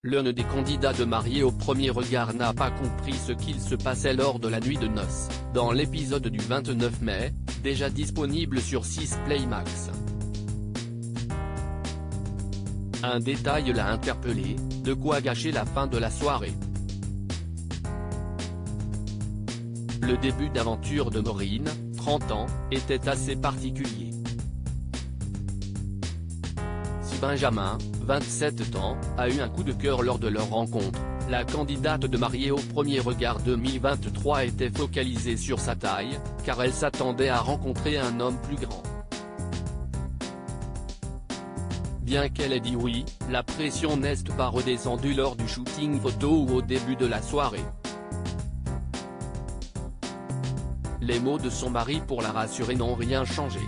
L'un des candidats de Mariés au premier regard n'a pas compris ce qu'il se passait lors de la nuit de noces, dans l'épisode du 29 mai, déjà disponible sur 6 Play Max. Un détail l'a interpellé, de quoi gâcher la fin de la soirée. Le début d'aventure de Maureen, 30 ans, était assez particulier. Si Benjamin, 27 ans, a eu un coup de cœur lors de leur rencontre, la candidate de Mariés au premier regard 2023 était focalisée sur sa taille, car elle s'attendait à rencontrer un homme plus grand. Bien qu'elle ait dit oui, la pression n'est pas redescendue lors du shooting photo ou au début de la soirée. Les mots de son mari pour la rassurer n'ont rien changé.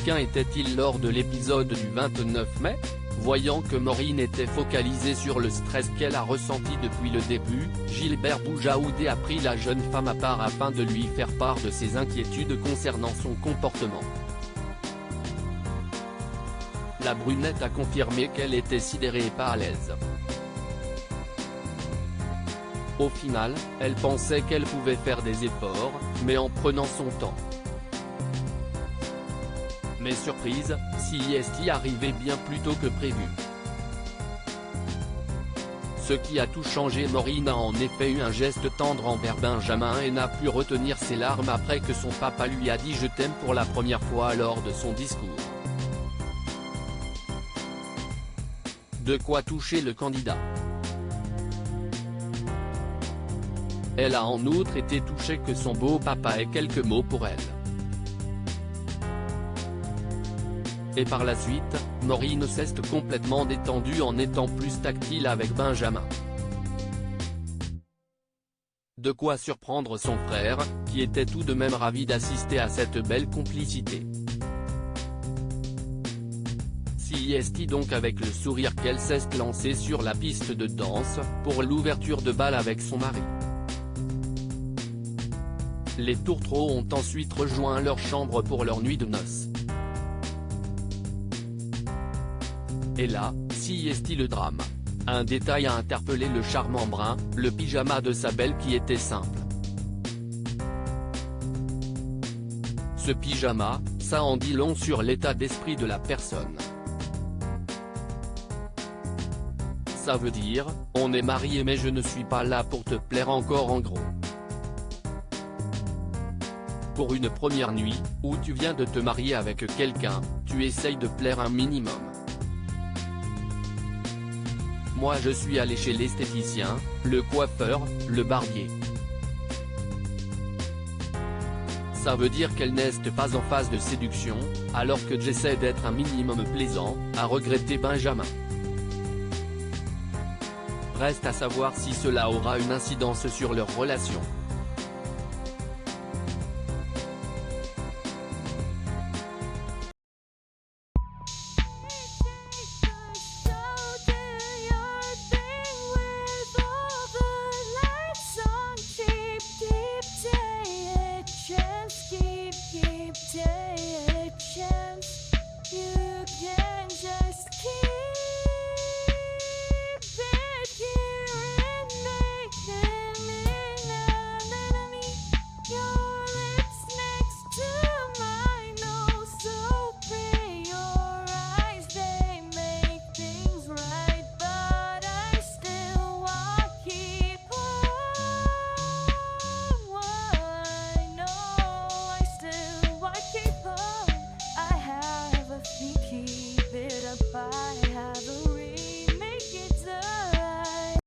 Qu'en était-il lors de l'épisode du 29 mai ? Voyant que Maureen était focalisée sur le stress qu'elle a ressenti depuis le début, Gilbert Boujaoudé a pris la jeune femme à part afin de lui faire part de ses inquiétudes concernant son comportement. La brunette a confirmé qu'elle était sidérée et pas à l'aise. Au final, elle pensait qu'elle pouvait faire des efforts, mais en prenant son temps. Mais surprise, CIST arrivait bien plus tôt que prévu. Ce qui a tout changé. Maureen a en effet eu un geste tendre envers Benjamin et n'a pu retenir ses larmes après que son papa lui a dit « je t'aime » pour la première fois lors de son discours. De quoi toucher le candidat. Elle a en outre été touchée que son beau-papa ait quelques mots pour elle. Et par la suite, Maureen s'est complètement détendue en étant plus tactile avec Benjamin. De quoi surprendre son frère, qui était tout de même ravi d'assister à cette belle complicité. CIST donc avec le sourire qu'elle s'est lancée sur la piste de danse, pour l'ouverture de bal avec son mari. Les tourtereaux ont ensuite rejoint leur chambre pour leur nuit de noces. Et là, CIST le drame. Un détail a interpellé le charmant brun, le pyjama de sa belle qui était simple. Ce pyjama, ça en dit long sur l'état d'esprit de la personne. Ça veut dire, on est marié mais je ne suis pas là pour te plaire encore en gros. Pour une première nuit, où tu viens de te marier avec quelqu'un, tu essayes de plaire un minimum. Moi je suis allé chez l'esthéticien, le coiffeur, le barbier. Ça veut dire qu'elle n'est pas en phase de séduction, alors que j'essaie d'être un minimum plaisant, a regretté Benjamin. Reste à savoir si cela aura une incidence sur leur relation.